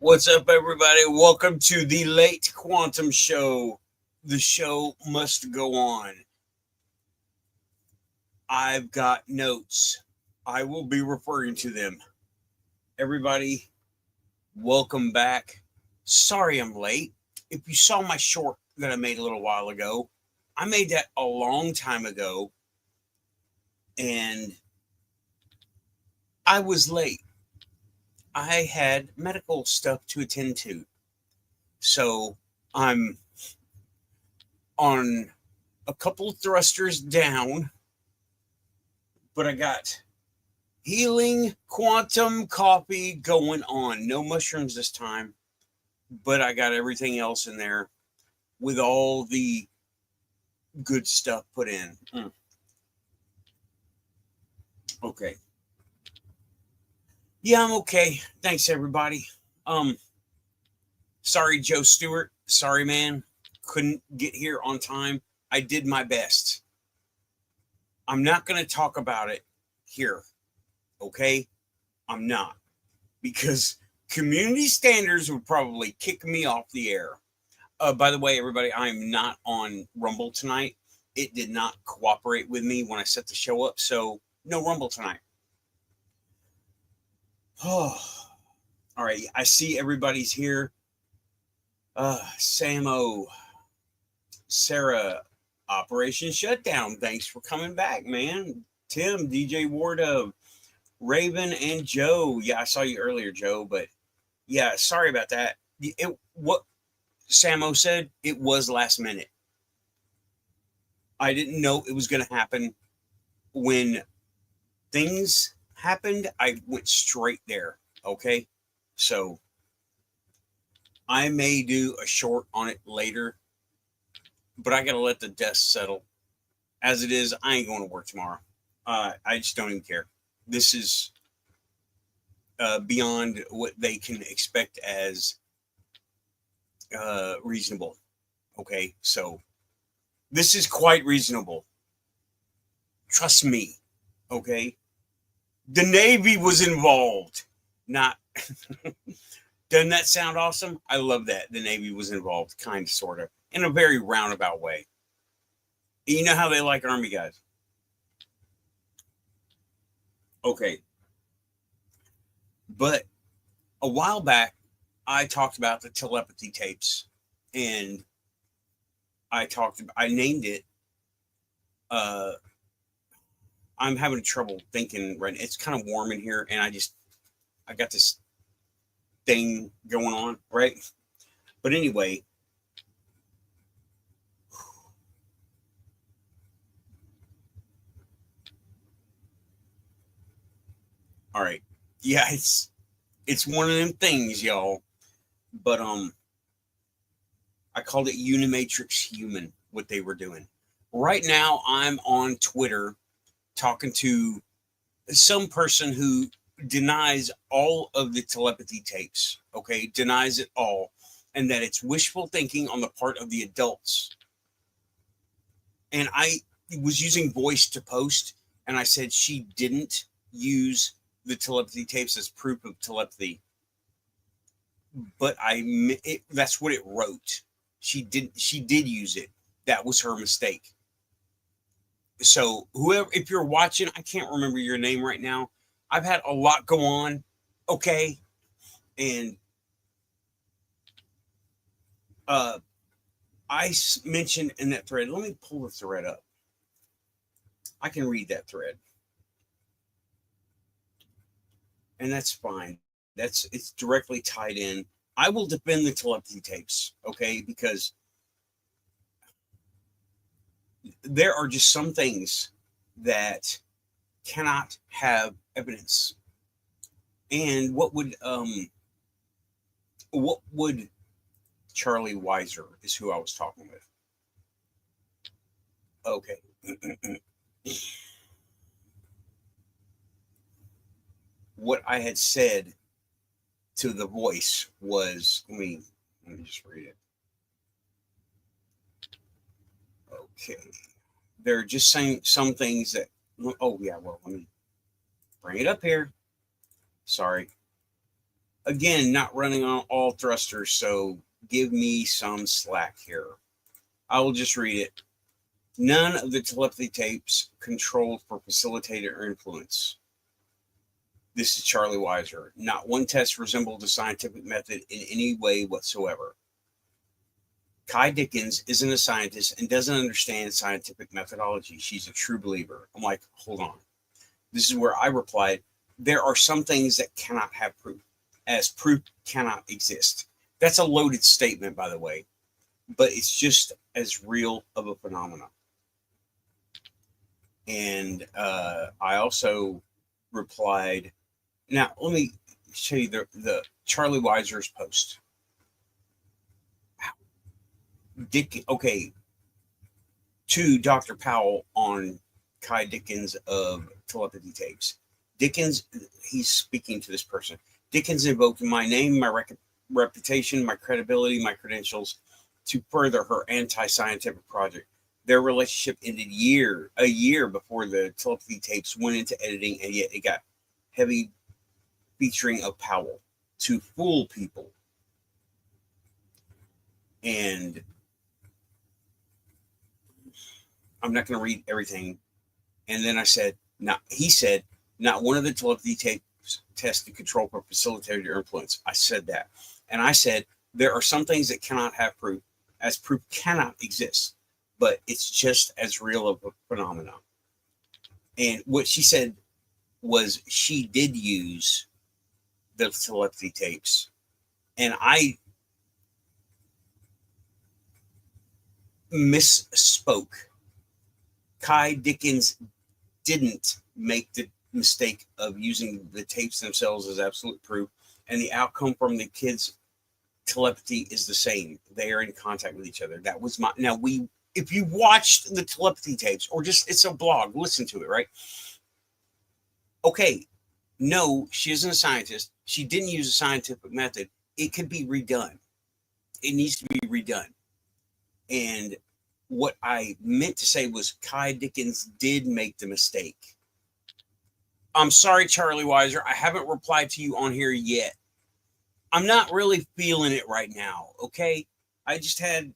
What's up, everybody? Welcome to the Late Quantum Show. The show must go on. I've got notes. I will be referring to them. Everybody, welcome back. Sorry I'm late. If you saw my short that I made a little while ago, I made that a long time ago, and I was late. I had medical stuff to attend to. So I'm on a couple thrusters down, but I got healing quantum coffee going on. No mushrooms this time, but I got everything else in there with all the good stuff put in. Okay. Yeah, I'm okay. Thanks, everybody. Sorry, Joe Stewart. Sorry, man. Couldn't get here on time. I did my best. I'm not going to talk about it here. Okay? I'm not. Because community standards would probably kick me off the air. By the way, everybody, I'm not on Rumble tonight. It did not cooperate with me when I set the show up. So, no Rumble tonight. Oh, all right. I see everybody's here. Samo, Sarah, Operation Shutdown. Thanks for coming back, man. Tim, DJ Wardove, Raven, and Joe. Yeah, I saw you earlier, Joe, but yeah, sorry about that. What Samo said, it was last minute. I didn't know it was going to happen. When things happened, I went straight there. Okay. So I may do a short on it later, but I got to let the dust settle. As it is, I ain't going to work tomorrow. I just don't even care. This is beyond what they can expect as reasonable. Okay. So this is quite reasonable. Trust me. Okay. The Navy was involved. Not. Doesn't that sound awesome? I love that. The Navy was involved, kind of, sort of, in a very roundabout way. You know how they like Army guys. Okay. But a while back, I talked about the telepathy tapes, and I named it. I'm having trouble thinking right now. It's kind of warm in here, and I got this thing going on, right? But anyway, all right. Yeah, it's one of them things, y'all. But I called it Unimatrix Human, what they were doing. Right now, I'm on Twitter talking to some person who denies all of the telepathy tapes, okay? Denies it all, and that it's wishful thinking on the part of the adults. And I was using voice to post, and I said she didn't use the telepathy tapes as proof of telepathy. But that's what it wrote. She did use it. That was her mistake. So whoever, if you're watching, I can't remember your name right now. I've had a lot go on, okay? And I mentioned in that thread, let me pull the thread up. I can read that thread. And that's fine. It's directly tied in. I will defend the telepathy tapes, okay? Because there are just some things that cannot have evidence. And what would Charlie Weiser is who I was talking with. Okay. What I had said to the voice was, let me just read it. Okay. They're just saying some things that, oh yeah, well, let me bring it up here. Sorry. Again, not running on all thrusters, so give me some slack here. I will just read it. None of the telepathy tapes controlled for facilitated or influence. This is Charlie Weiser. Not one test resembled the scientific method in any way whatsoever. Kai Dickens isn't a scientist and doesn't understand scientific methodology. She's a true believer. I'm like, hold on. This is where I replied, there are some things that cannot have proof, as proof cannot exist. That's a loaded statement, by the way, but it's just as real of a phenomenon. And I also replied, now let me show you the Charlie Weiser's post. To Dr. Powell on Kai Dickens of Telepathy Tapes. Dickens, he's speaking to this person. Dickens invoked my name, my reputation, my credibility, my credentials to further her anti-scientific project. Their relationship ended a year before the Telepathy Tapes went into editing, and yet it got heavy featuring of Powell to fool people. And I'm not going to read everything. And then I said, he said, not one of the telepathy tapes tested control for facilitated or influence. I said that. And I said, there are some things that cannot have proof, as proof cannot exist, but it's just as real of a phenomenon. And what she said was she did use the telepathy tapes. And I misspoke. Kai Dickens didn't make the mistake of using the tapes themselves as absolute proof, and the outcome from the kids' telepathy is the same. They are in contact with each other. That was my. Now if you watched the telepathy tapes, or just it's a blog, listen to it, right? Okay, no, she isn't a scientist. She didn't use a scientific method. It could be redone. It needs to be redone. And what I meant to say was Kai Dickens did make the mistake. I'm sorry, Charlie Weiser. I haven't replied to you on here yet. I'm not really feeling it right now, okay? I just had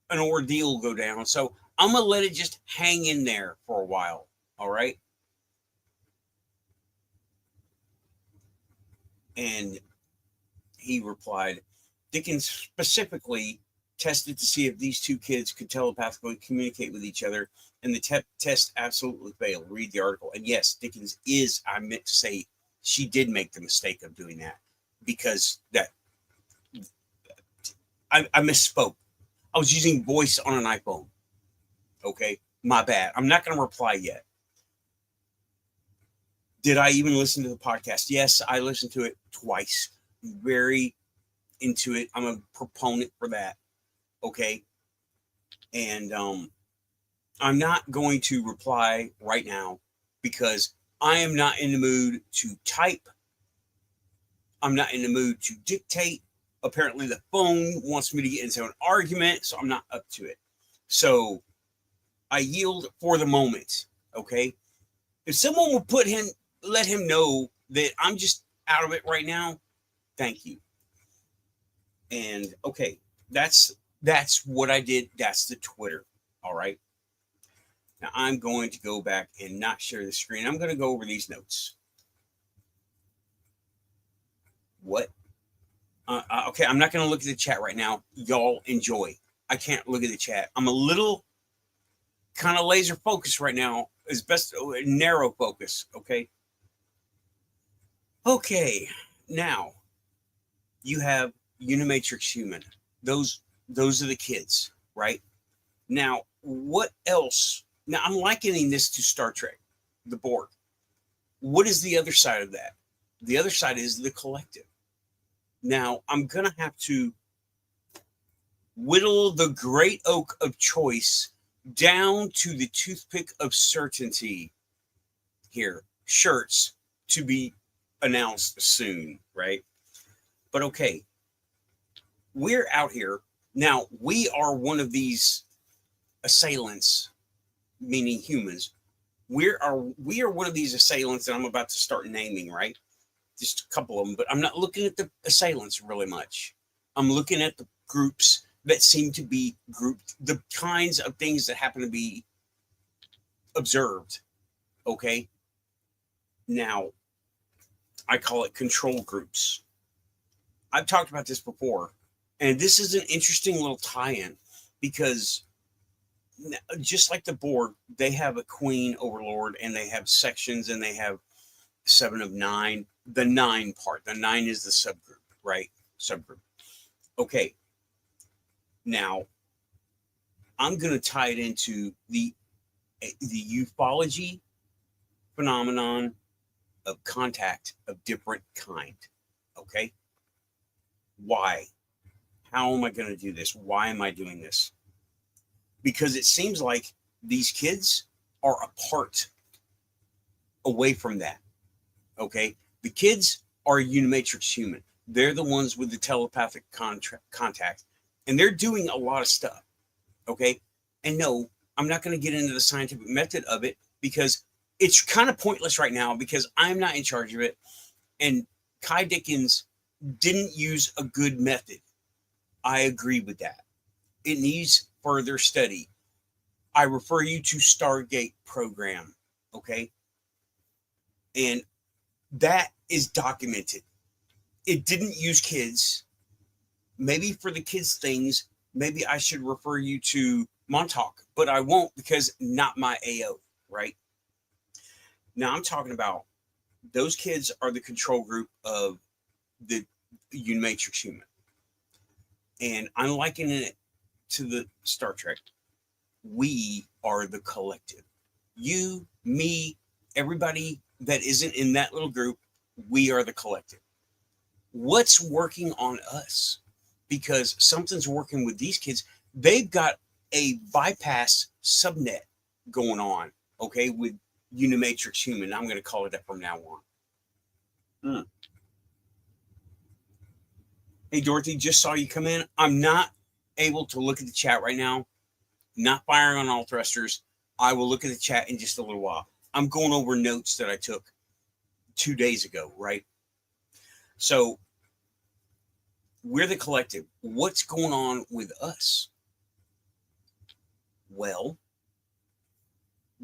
an ordeal go down, so I'm going to let it just hang in there for a while, all right? And he replied, Dickens specifically tested to see if these two kids could telepathically communicate with each other, and the test absolutely failed. Read the article. And yes, Dickens I meant to say she did make the mistake of doing that, because I misspoke. I was using voice on an iPhone. Okay, my bad. I'm not going to reply yet. Did I even listen to the podcast? Yes, I listened to it twice. Very into it. I'm a proponent for that. Okay. And I'm not going to reply right now because I am not in the mood to type. I'm not in the mood to dictate. Apparently the phone wants me to get into an argument, so I'm not up to it. So I yield for the moment. Okay. If someone would let him know that I'm just out of it right now, thank you. And okay, that's what I did. That's the Twitter. All right. Now I'm going to go back and not share the screen. I'm going to go over these notes. What? Okay, I'm not going to look at the chat right now. Y'all enjoy. I can't look at the chat. I'm a little kind of laser focused right now. It's best narrow focus. Okay. Okay. Now you have Unimatrix Human. Those are the kids, right? Now, what else? Now, I'm likening this to Star Trek, the Borg. What is the other side of that? The other side is the collective. Now, I'm going to have to whittle the great oak of choice down to the toothpick of certainty here. Shirts to be announced soon, right? But okay, we're out here. Now, we are one of these assailants, meaning humans. We are one of these assailants that I'm about to start naming, right? just a couple of them, but I'm not looking at the assailants really much. I'm looking at the groups that seem to be grouped, the kinds of things that happen to be observed. Okay. Now, I call it control groups. I've talked about this before, and this is an interesting little tie-in because just like the board, they have a queen overlord and they have sections and they have 7 of 9. The 9 part, the 9 is the subgroup, right? Subgroup. Okay. Now, I'm going to tie it into the ufology phenomenon of contact of different kind. Okay. Why? How am I going to do this? Why am I doing this? Because it seems like these kids are apart away from that. Okay. The kids are Unimatrix human. They're the ones with the telepathic contact, and they're doing a lot of stuff. Okay. And no, I'm not going to get into the scientific method of it because it's kind of pointless right now because I'm not in charge of it. And Kai Dickens didn't use a good method. I agree with that. It needs further study. I refer you to Stargate program. Okay. And that is documented. It didn't use kids. Maybe for the kids things, maybe I should refer you to Montauk, but I won't because not my AO, right? Now I'm talking about those kids are the control group of the Unimatrix human. And I'm likening it to the Star Trek. We are the collective. You, me, everybody that isn't in that little group, we are the collective. What's working on us? Because something's working with these kids. They've got a bypass subnet going on, okay, with Unimatrix human. I'm going to call it that from now on. Hey, Dorothy, just saw you come in. I'm not able to look at the chat right now. Not firing on all thrusters. I will look at the chat in just a little while. I'm going over notes that I took 2 days ago, right? So we're the collective. What's going on with us? Well,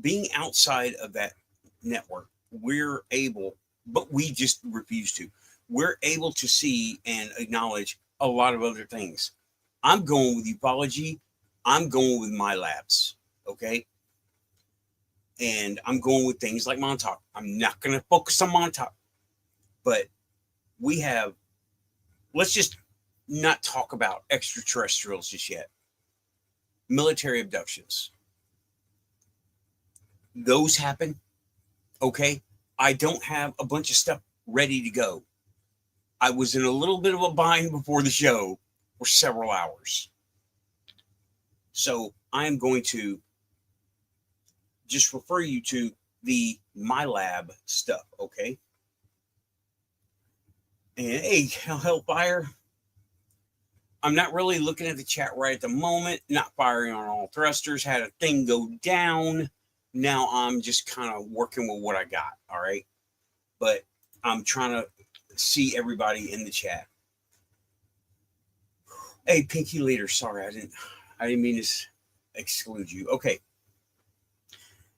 being outside of that network, we're able, but we just refuse to. We're able to see and acknowledge a lot of other things. I'm going with ufology. I'm going with my labs, okay? And I'm going with things like Montauk. I'm not going to focus on Montauk, but we have, let's just not talk about extraterrestrials just yet. Military abductions. Those happen, okay? I don't have a bunch of stuff ready to go. I was in a little bit of a bind before the show for several hours. So I'm going to just refer you to the My Lab stuff, okay? And hey, Hellfire, I'm not really looking at the chat right at the moment, not firing on all thrusters, had a thing go down. Now I'm just kind of working with what I got, all right? But I'm trying to see everybody in the chat. Hey, Pinky Leader, sorry, I didn't mean to exclude you. Okay.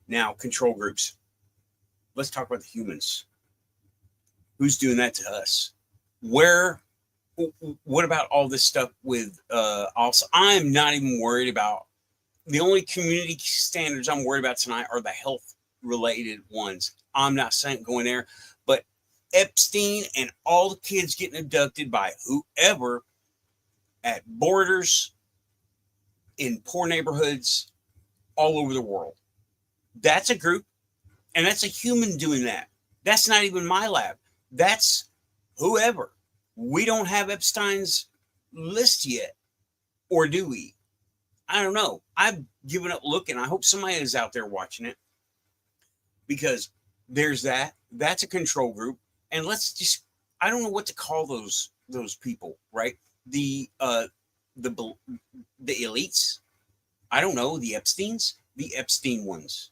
Now, control groups. Let's talk about the humans. Who's doing that to us? What about all this stuff with also? I'm not even worried about, the only community standards I'm worried about tonight are the health related ones. I'm not saying going there, but Epstein and all the kids getting abducted by whoever at borders, in poor neighborhoods, all over the world. That's a group, and that's a human doing that. That's not even my lab. That's whoever. We don't have Epstein's list yet, or do we? I don't know. I've given up looking. I hope somebody is out there watching it, because there's that. That's a control group, and let's just, I don't know what to call those people, right? The elites. I don't know, the Epsteins, the Epstein ones,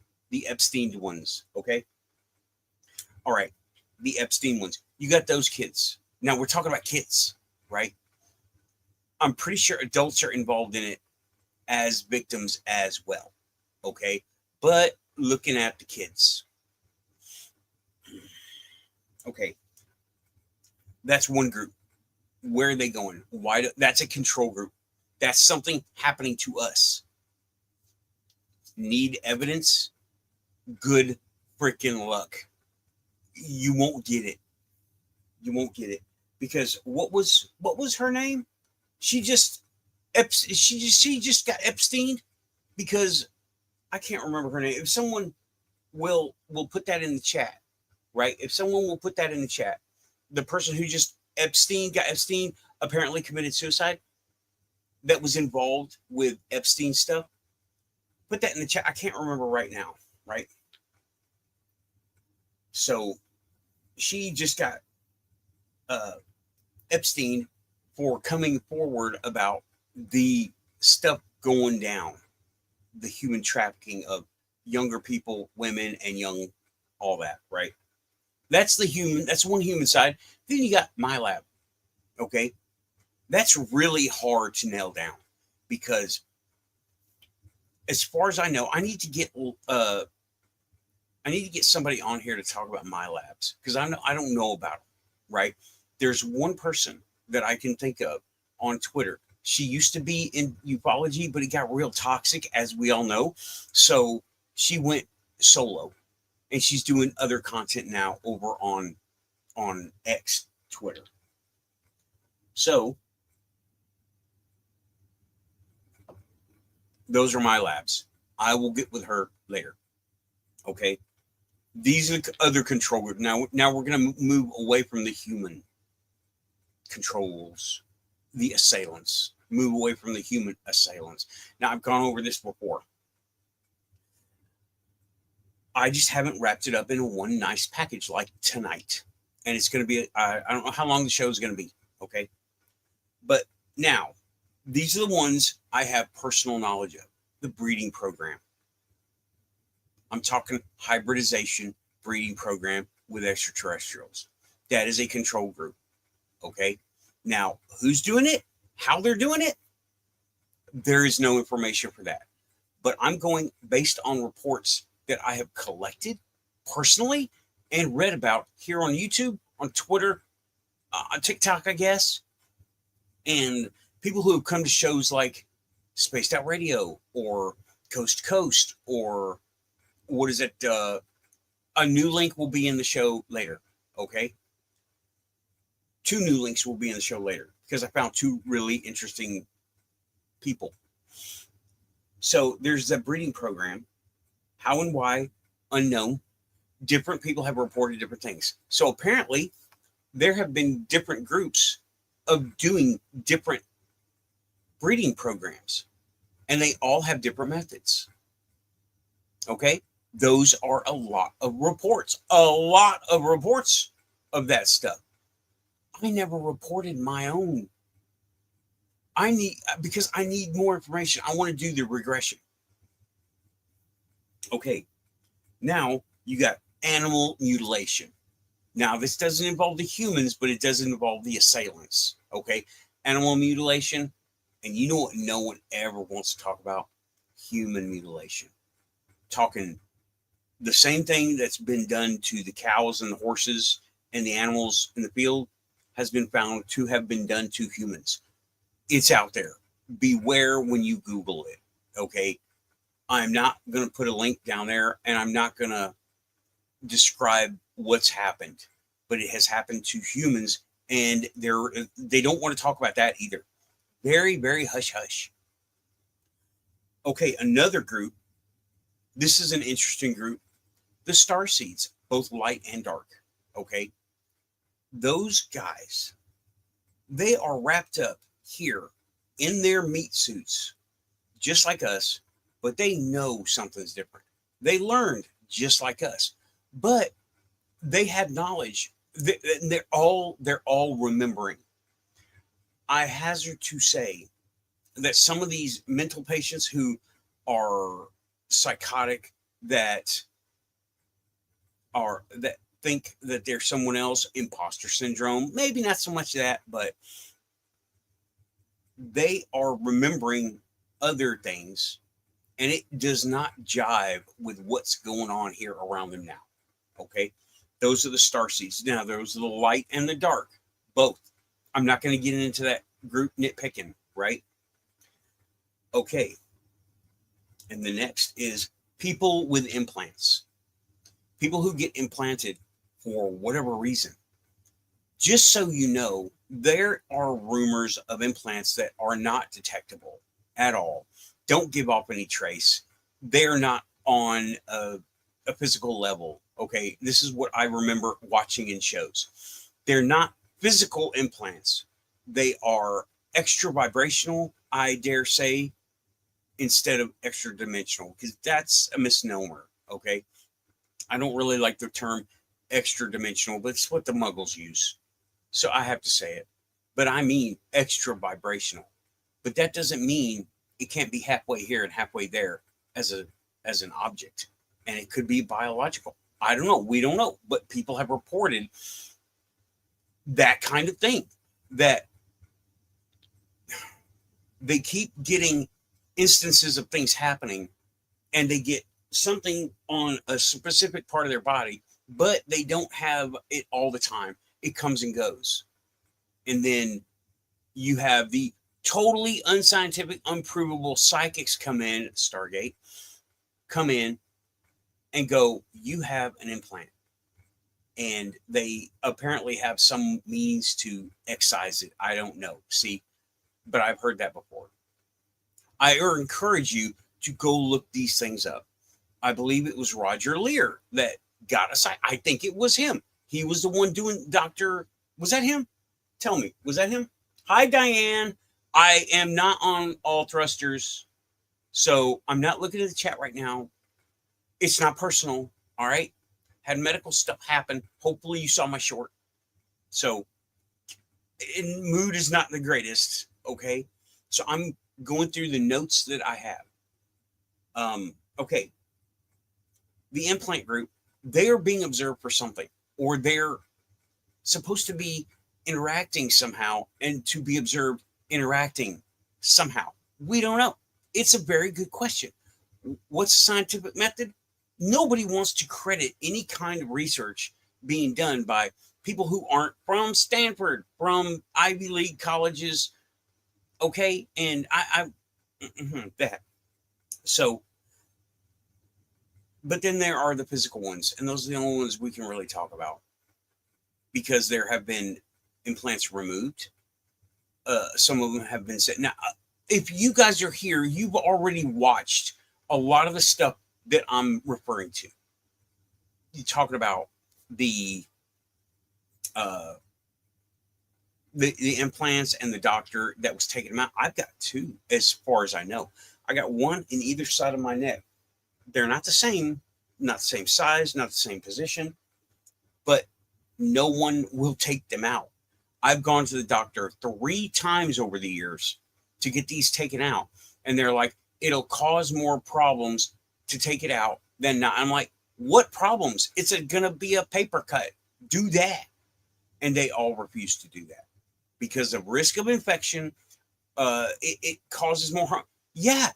okay? All right, the Epstein ones. You got those kids. Now we're talking about kids, right? I'm pretty sure adults are involved in it as victims as well. Okay. But looking at the kids. Okay. That's one group. Where are they going? That's a control group. That's something happening to us. Need evidence? Good freaking luck. You won't get it. You won't get it. Because what was her name? She just got Epstein, because I can't remember her name. If someone will put that in the chat, right? If someone will put that in the chat, the person who just got Epstein apparently committed suicide, that was involved with Epstein stuff. Put that in the chat. I can't remember right now, right? So she just got Epstein for coming forward about the stuff going down, the human trafficking of younger people, women, and young, all that, right? That's one human side. Then you got my lab. Okay. That's really hard to nail down, because as far as I know, I need to get somebody on here to talk about my labs, because I don't know about them, right? There's one person that I can think of on Twitter. She used to be in ufology, but it got real toxic, as we all know. So she went solo, and she's doing other content now over on X, Twitter. So those are my labs. I will get with her later. Okay. These are the other control groups. Now we're going to move away from the human controls, the assailants. Move away from the human assailants. Now, I've gone over this before. I just haven't wrapped it up in one nice package like tonight. And it's going to be, I don't know how long the show is going to be. Okay. But now, these are the ones I have personal knowledge of. The breeding program. I'm talking hybridization breeding program with extraterrestrials. That is a control group. Okay. Now, who's doing it? How they're doing it? There is no information for that. But I'm going based on reports that I have collected personally and read about here on YouTube, on Twitter, on TikTok, I guess, and people who have come to shows like Spaced Out Radio or Coast to Coast, or what is it? A new link will be in the show later. Okay. 2 new links will be in the show later, because I found 2 really interesting people. So there's the breeding program. How and why, unknown. Different people have reported different things. So apparently there have been different groups of doing different breeding programs, and they all have different methods. Okay. Those are a lot of reports of that stuff. I never reported my own. Because I need more information. I want to do the regression. Okay. Now you got animal mutilation. Now this doesn't involve the humans, but it does involve the assailants. Okay. Animal mutilation. And you know what no one ever wants to talk about? Human mutilation. Talking the same thing that's been done to the cows and the horses and the animals in the field has been found to have been done to humans. It's out there. Beware when you Google it. Okay. I'm not going to put a link down there, and I'm not going to describe what's happened, but it has happened to humans, and they don't want to talk about that either. Very, very hush hush. Okay. Another group. This is an interesting group. The Starseeds, both light and dark. Okay. Those guys, they are wrapped up here in their meat suits, just like us, but they know something's different. They learned just like us, but they had knowledge. They're all remembering. I hazard to say that some of these mental patients who are psychotic, that think that they're someone else. Imposter syndrome, maybe not so much that, but they are remembering other things, and it does not jive with what's going on here around them now. Okay, those are the starseeds. Now, those are the light and the dark, both. I'm not going to get into that group nitpicking, right? Okay, and the next is people with implants. People who get implanted for whatever reason. Just so you know, there are rumors of implants that are not detectable at all. Don't give off any trace. They're not on a physical level. Okay, this is what I remember watching in shows. They're not physical implants. They are extra vibrational, I dare say, instead of extra dimensional, because that's a misnomer. Okay, I don't really like the term extra dimensional, but it's what the muggles use. So I have to say it. But I mean extra vibrational. But that doesn't mean it can't be halfway here and halfway there as an object. And it could be biological. I don't know. We don't know. But people have reported that kind of thing. That they keep getting instances of things happening, and they get something on a specific part of their body, but they don't have it all the time. It comes and goes. And then you have the totally unscientific, unprovable psychics come in at Stargate, come in and go, you have an implant. And they apparently have some means to excise it. I don't know. See, but I've heard that before. I encourage you to go look these things up. I believe it was Roger Lear that got us. I think it was him. He was the one doing Dr. Was that him? Tell me, was that him? Hi, Diane. I am not on all thrusters, so I'm not looking at the chat right now. It's not personal, all right? Had medical stuff happen. Hopefully you saw my short. So, mood is not the greatest, okay? So I'm going through the notes that I have. Okay. The implant group, they are being observed for something, or they're supposed to be interacting somehow, and to be observed interacting somehow. We don't know. It's a very good question. What's the scientific method? Nobody wants to credit any kind of research being done by people who aren't from Stanford, from Ivy League colleges. Okay. And that. So, but then there are the physical ones, and those are the only ones we can really talk about, because there have been implants removed. Some of them have been set. Now, if you guys are here, you've already watched a lot of the stuff that I'm referring to. You're talking about the implants and the doctor that was taking them out. I've got two, as far as I know. I got one in either side of my neck. They're not the same size, not the same position, but no one will take them out. I've gone to the doctor 3 times over the years to get these taken out, and they're like, it'll cause more problems to take it out than not. I'm like, what problems? It's gonna be a paper cut. Do that. And they all refuse to do that because of risk of infection. It causes more harm. Yeah,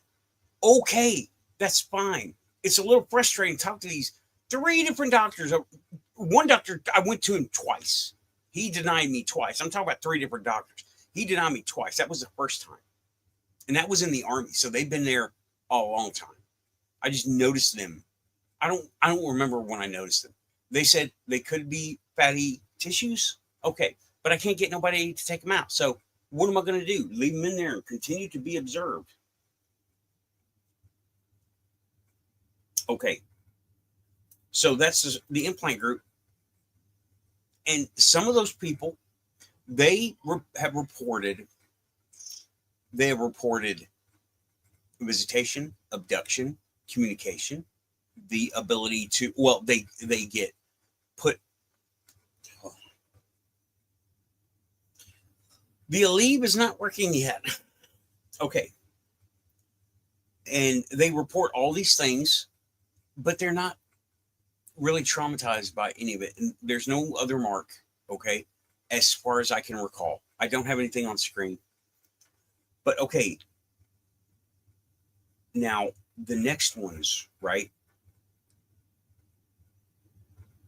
okay, that's fine. It's a little frustrating to talk to these 3 different doctors. One doctor, I went to him twice. He denied me twice. I'm talking about 3 different doctors. He denied me twice. That was the first time. And that was in the Army. So they've been there a long time. I just noticed them. I don't remember when I noticed them. They said they could be fatty tissues. Okay. But I can't get nobody to take them out. So what am I going to do? Leave them in there and continue to be observed. Okay. So that's the implant group. And some of those people, they have reported visitation, abduction, communication, the ability to, well, they get put. The Aleve is not working yet. Okay. And they report all these things, but they're not really traumatized by any of it. And there's no other mark, okay, as far as I can recall. I don't have anything on screen. But okay, now the next ones, right,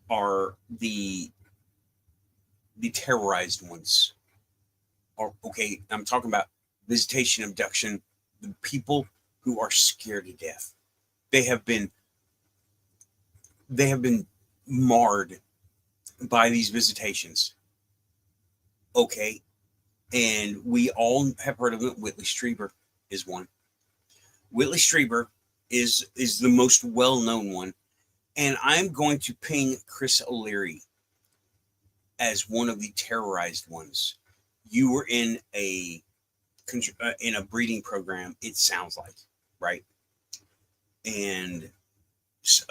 are the terrorized ones. Or okay, I'm talking about visitation, abduction, the people who are scared to death. They have been marred by these visitations. Okay, and we all have heard of it. Whitley Strieber is one. Whitley Strieber is the most well-known one, and I'm going to ping Chris O'Leary as one of the terrorized ones. You were in a breeding program, it sounds like, right? And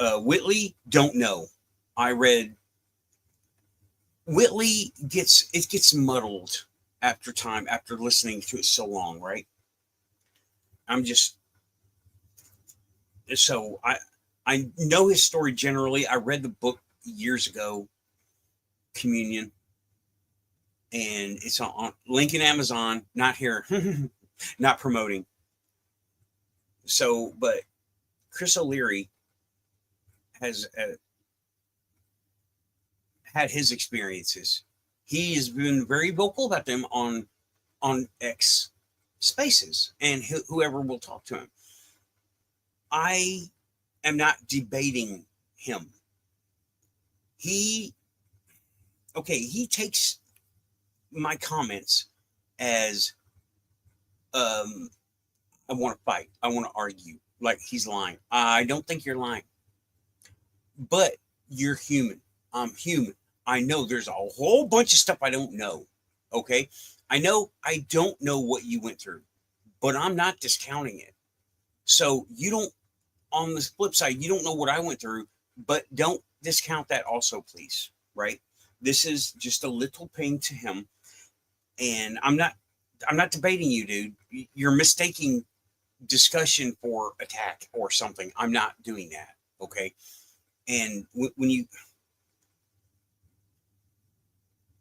Whitley, don't know. I read Whitley gets muddled after time, after listening to it so long, right? I'm just so I know his story generally. I read the book years ago, Communion, and it's on link in Amazon. Not here, not promoting. So, but Chris O'Leary has had his experiences. He has been very vocal about them on X Spaces, and whoever will talk to him. I am not debating him. He takes my comments as I want to fight. I want to argue like he's lying. I don't think you're lying. But you're human. I'm human. I know there's a whole bunch of stuff I don't know. Okay? I know I don't know what you went through, but I'm not discounting it. So you don't, on the flip side, you don't know what I went through, but don't discount that also, please. Right? This is just a little pain to him. And I'm not debating you, dude. You're mistaking discussion for attack or something. I'm not doing that. Okay? And when you,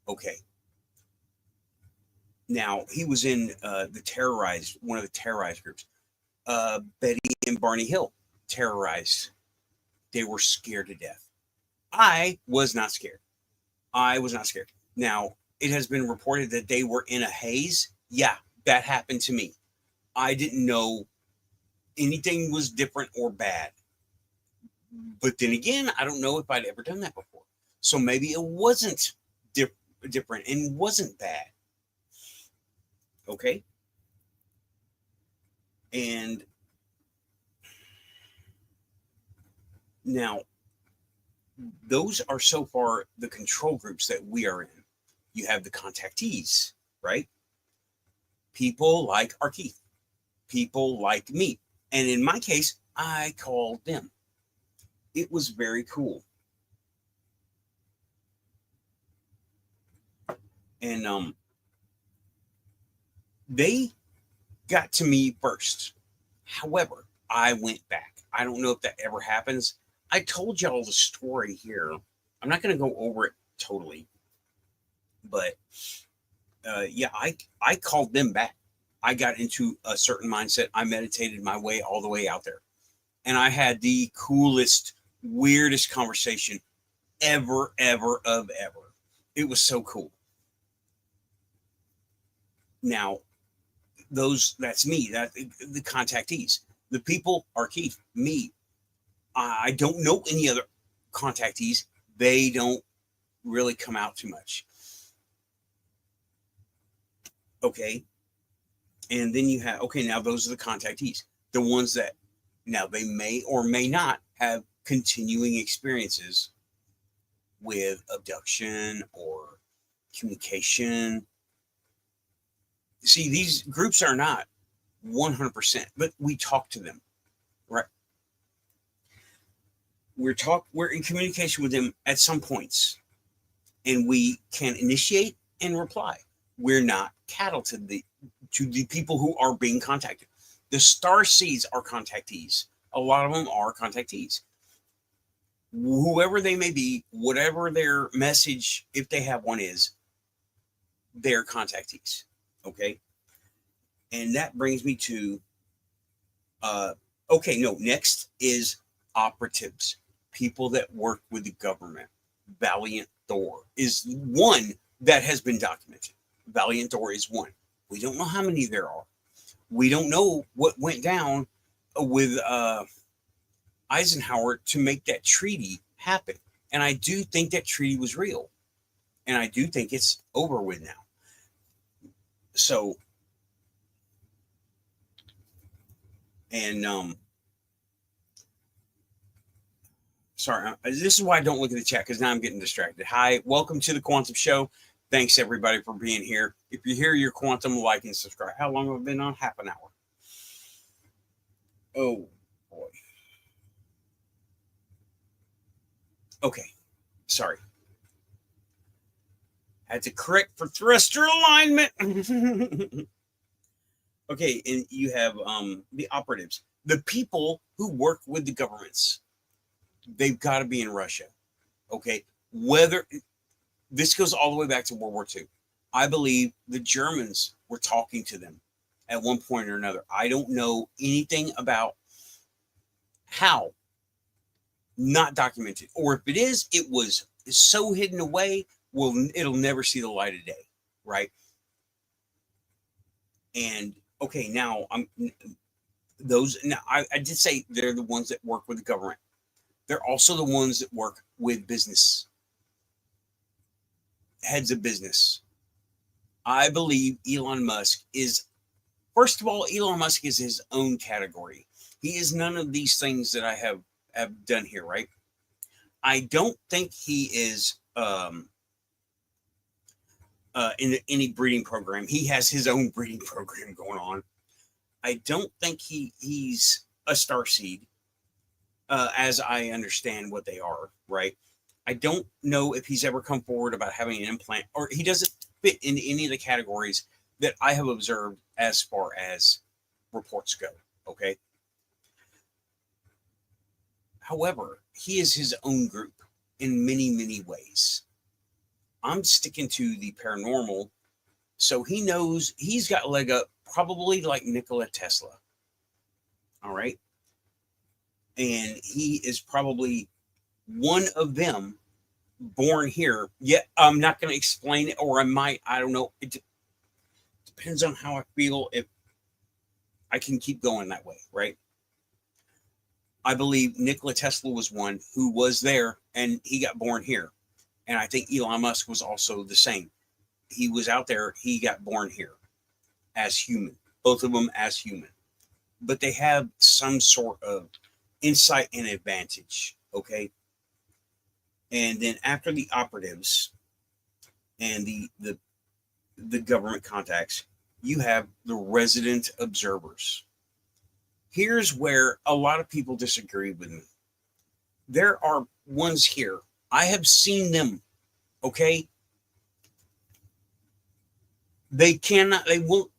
okay. Now he was in one of the terrorized groups. Betty and Barney Hill terrorized. They were scared to death. I was not scared. Now it has been reported that they were in a haze. Yeah, that happened to me. I didn't know anything was different or bad. But then again, I don't know if I'd ever done that before. So maybe it wasn't different and wasn't bad. Okay. And now, those are so far the control groups that we are in. You have the contactees, right? People like our Keith, people like me. And in my case, I called them. It was very cool. And they got to me first. However, I went back. I don't know if that ever happens. I told y'all the story here. I'm not going to go over it totally, but yeah, I called them back. I got into a certain mindset. I meditated my way all the way out there, and I had the coolest, weirdest conversation ever. It was so cool. Now, that's me. That the contactees. The people are Keith. Me. I don't know any other contactees. They don't really come out too much. Okay. And then you have, okay, now those are the contactees. The ones that now they may or may not have continuing experiences with abduction or communication. See, these groups are not 100%, but we talk to them, right? We're in communication with them at some points, and we can initiate and reply. We're not cattle to the people who are being contacted. The Starseeds are contactees. A lot of them are contactees. whoever they may be, whatever their message, if they have one, is, they're contactees. Okay. And that brings me to, next is operatives, people that work with the government. Valiant Thor is one that has been documented. Valiant Thor is one. We don't know how many there are. We don't know what went down with Eisenhower to make that treaty happen. And I do think that treaty was real. And I do think it's over with now. So, and sorry, this is why I don't look at the chat, because now I'm getting distracted. Hi, welcome to the Quantum Show. Thanks everybody for being here. If you're here, you're Quantum, like and subscribe. How long have I been on? Half an hour. Oh boy. Okay, sorry. Had to correct for thruster alignment. Okay, and you have the operatives, the people who work with the governments. They've got to be in Russia. Okay, whether this goes all the way back to World War II. I believe the Germans were talking to them at one point or another. I don't know anything about how, not documented, or if it is, it was so hidden away, well, it'll never see the light of day, right? And okay, now I did say they're the ones that work with the government. They're also the ones that work with business, heads of business. I believe Elon Musk is, first of all, Elon Musk is his own category. He is none of these things that I have done here, right? I don't think he is in any breeding program. He has his own breeding program going on. I don't think he's a starseed, as I understand what they are, right? I don't know if he's ever come forward about having an implant, or he doesn't fit in any of the categories that I have observed as far as reports go, okay? However, he is his own group in many, many ways. I'm sticking to the paranormal, so he knows he's got a leg up, probably like Nikola Tesla. All right. And he is probably one of them, born here. Yet I'm not going to explain it, or I might. I don't know. It depends on how I feel, if I can keep going that way, right? I believe Nikola Tesla was one who was there, and he got born here. And I think Elon Musk was also the same. He was out there. He got born here as human. Both of them as human. But they have some sort of insight and advantage, okay? And then after the operatives and the government contacts, you have the resident observers. Here's where a lot of people disagree with me. There are ones here. I have seen them, okay? They won't,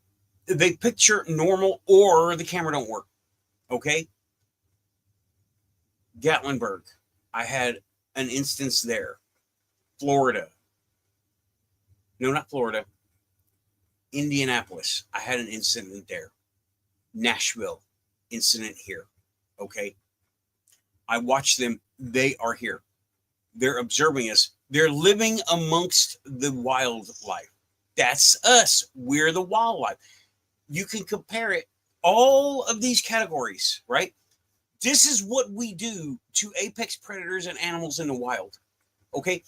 they picture normal, or the camera don't work, okay? Gatlinburg, I had an instance there. Florida. No, not Florida. Indianapolis, I had an incident there. Nashville, incident here, okay? I watched them. They are here. They're observing us. They're living amongst the wildlife. That's us. We're the wildlife. You can compare it, all of these categories, right? This is what we do to apex predators and animals in the wild, okay?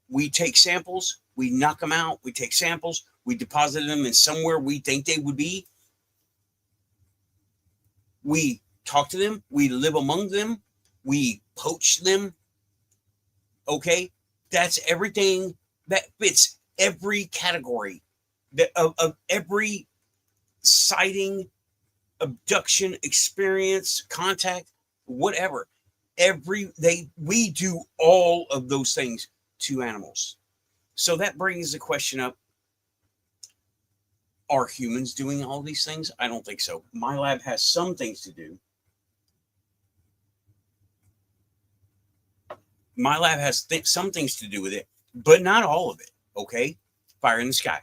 We take samples, we knock them out, we take samples, we deposit them in somewhere we think they would be. We talk to them, we live among them, we poach them, okay? That's everything that fits every category of every sighting, abduction, experience, contact, whatever. We do all of those things to animals. So that brings the question up, are humans doing all these things? I don't think so. My lab has some things to do. My lab has some things to do with it, but not all of it. Okay, fire in the sky.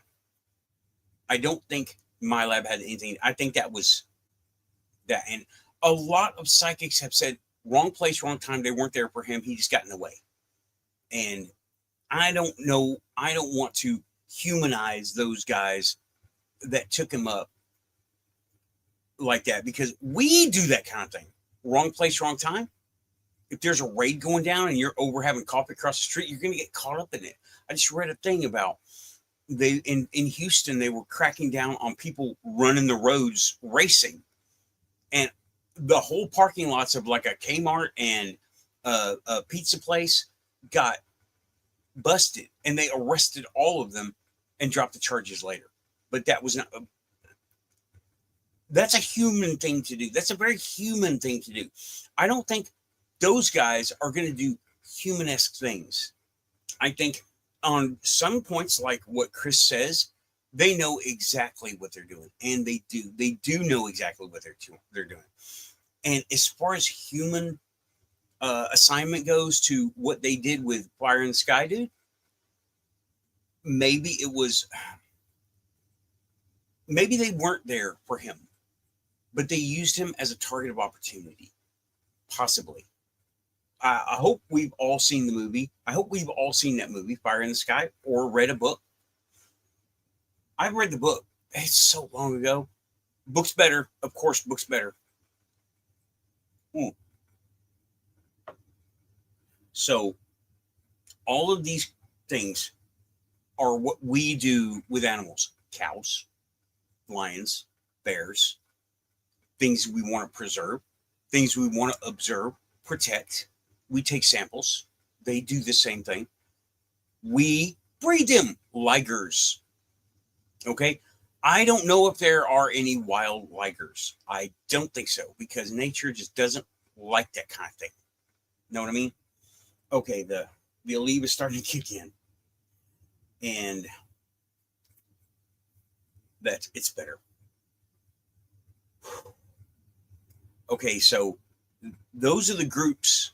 I don't think my lab had anything. I think that was that, and a lot of psychics have said wrong place, wrong time. They weren't there for him. He just got in the way, and I don't know. I don't want to humanize those guys that took him up like that, because we do that kind of thing. Wrong place, wrong time. If there's a raid going down and you're over having coffee across the street, you're going to get caught up in it. I just read a thing about they in Houston, they were cracking down on people running the roads racing, and the whole parking lots of like a Kmart and a pizza place got busted, and they arrested all of them and dropped the charges later. But that was not. That's a human thing to do. That's a very human thing to do. I don't think those guys are going to do humanesque things. I think on some points, like what Chris says, they know exactly what they're doing, and they do know exactly what they're doing. And as far as human assignment goes to what they did with Fire in the Sky, dude, maybe they weren't there for him, but they used him as a target of opportunity, possibly. I hope we've all seen the movie. I hope we've all seen that movie, Fire in the Sky, or read a book. I've read the book. It's so long ago. Book's better. Of course, book's better. So all of these things are what we do with animals. Cows, lions, bears, things we want to preserve, things we want to observe, protect. We take samples. They do the same thing. We breed them. Ligers. Okay? I don't know if there are any wild ligers. I don't think so, because nature just doesn't like that kind of thing. Know what I mean? Okay, the Aleve is starting to kick in. And it's better. Okay, so those are the groups,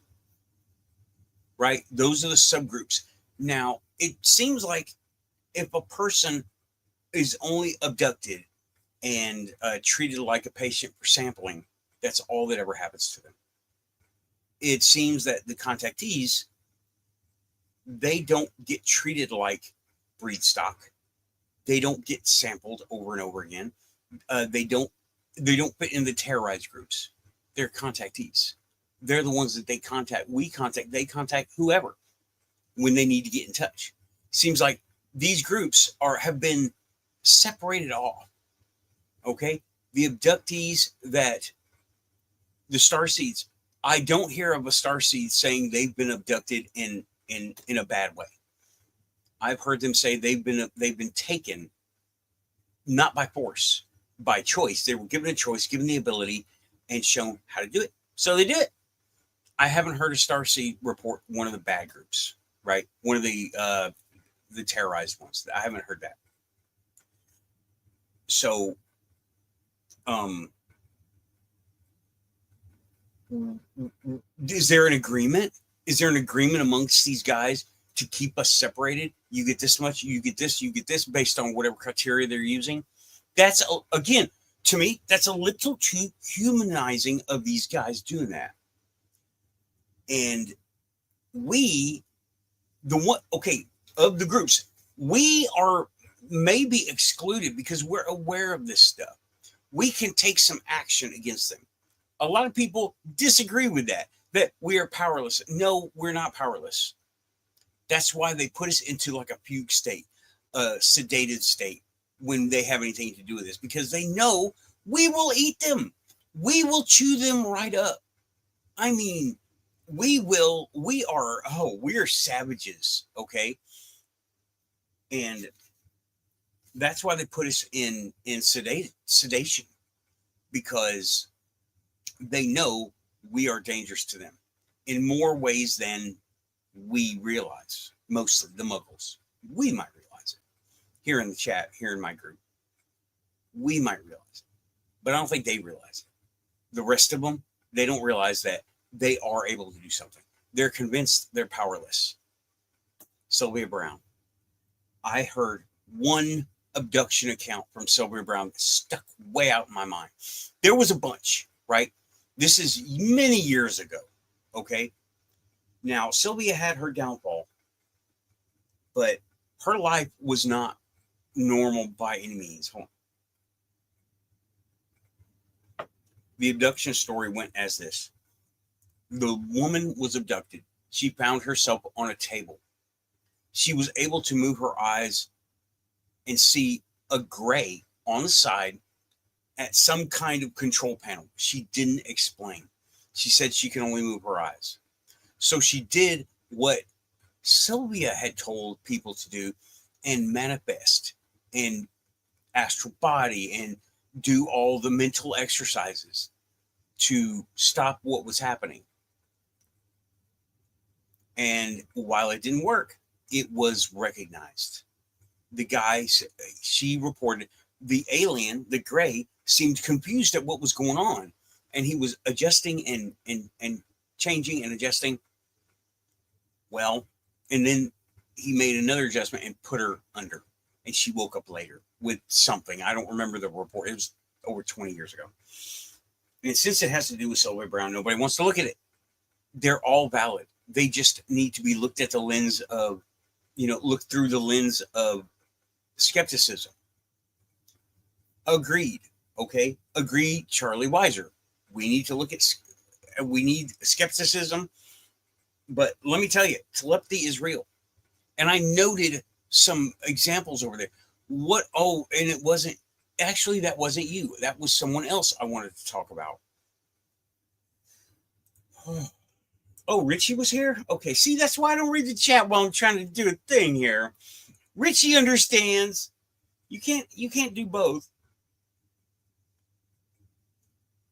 right? Those are the subgroups. Now, it seems like if a person is only abducted and treated like a patient for sampling, that's all that ever happens to them. It seems that the contactees, they don't get treated like breed stock. They don't get sampled over and over again. They don't fit in the terrorized groups. They're contactees. They're the ones that they contact. They contact whoever when they need to get in touch. Seems like these groups have been separated off. Okay? The abductees the Starseeds, I don't hear of a Starseed saying they've been abducted in a bad way. I've heard them say they've been taken, not by force, by choice. They were given a choice, given the ability, and shown how to do it. So they did it. I haven't heard a Starseed report one of the bad groups, right? One of the terrorized ones. I haven't heard that. So, is there an agreement? Is there an agreement amongst these guys to keep us separated? You get this much, you get this based on whatever criteria they're using. That's, again, to me, that's a little too humanizing of these guys doing that. And of the groups, we are maybe excluded because we're aware of this stuff. We can take some action against them. A lot of people disagree with that we are powerless. No, we're not powerless. That's why they put us into like a fugue state, a sedated state when they have anything to do with this, because they know we will eat them. We will chew them right up. I mean, we are savages, okay? And that's why they put us in sedation, because they know we are dangerous to them in more ways than we realize. Mostly the muggles. We might realize it. Here in the chat, here in my group, we might realize it. But I don't think they realize it. The rest of them, they don't realize that they are able to do something. they're convinced they're powerless. Sylvia Brown. I heard one abduction account from Sylvia Brown that stuck way out in my mind. There was a bunch, right? This is many years ago, okay? Now, Sylvia had her downfall, but her life was not normal by any means. Hold on. The abduction story went as this. The woman was abducted. She found herself on a table. She was able to move her eyes and see a gray on the side at some kind of control panel. She didn't explain. She said she can only move her eyes. So she did what Sylvia had told people to do and manifest and astral body and do all the mental exercises to stop what was happening. And while it didn't work, it was recognized. The guy, she reported, the alien, the gray, seemed confused at what was going on. And he was adjusting and changing and adjusting. Well, and then he made another adjustment and put her under. And she woke up later with something. I don't remember the report. It was over 20 years ago. And since it has to do with Sylvia Brown, nobody wants to look at it. They're all valid. They just need to be looked at the lens of, look through the lens of skepticism. Agreed. Okay. Agreed. Charlie Weiser. We need to look at, we need skepticism. But let me tell you, telepathy is real. And I noted some examples over there. And it wasn't, actually, that wasn't you. That was someone else I wanted to talk about. Oh, Richie was here? Okay, see, that's why I don't read the chat while I'm trying to do a thing here. Richie understands. You can't do both.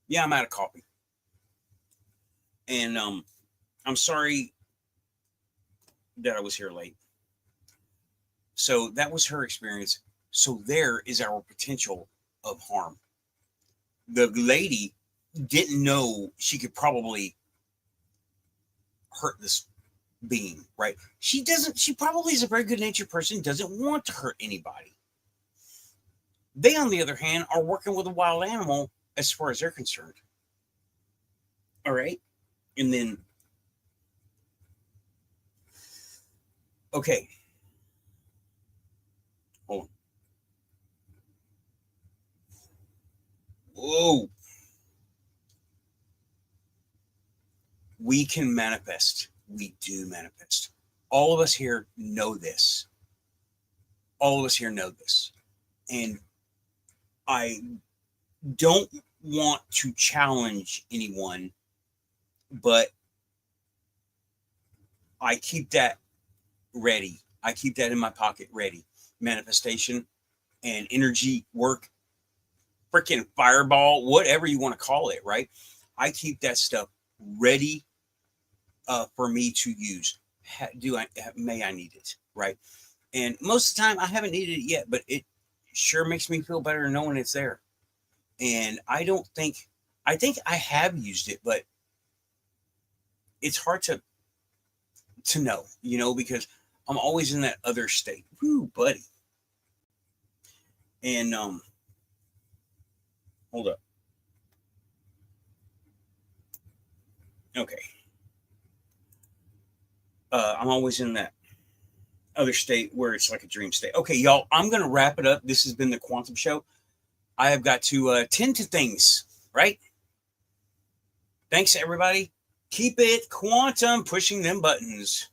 Yeah, I'm out of coffee. And I'm sorry that I was here late. So that was her experience. So there is our potential of harm. The lady didn't know she could probably hurt this being, right? She probably is a very good natured person, doesn't want to hurt anybody. They, on the other hand, are working with a wild animal as far as they're concerned. All right. And then, okay. Hold on. Whoa. We can manifest. We do manifest. All of us here know this. All of us here know this. And I don't want to challenge anyone, but I keep that ready. I keep that in my pocket ready. Manifestation and energy work, freaking fireball, whatever you want to call it, right? I keep that stuff ready for me to use. May I need it, right? And most of the time I haven't needed it yet, but it sure makes me feel better knowing it's there. And I think I have used it, but it's hard to know, because I'm always in that other state. Woo, buddy. And hold up. Okay. I'm always in that other state where it's like a dream state. Okay, y'all, I'm going to wrap it up. This has been the Quantum Show. I have got to tend to things, right? Thanks, everybody. Keep it quantum, pushing them buttons.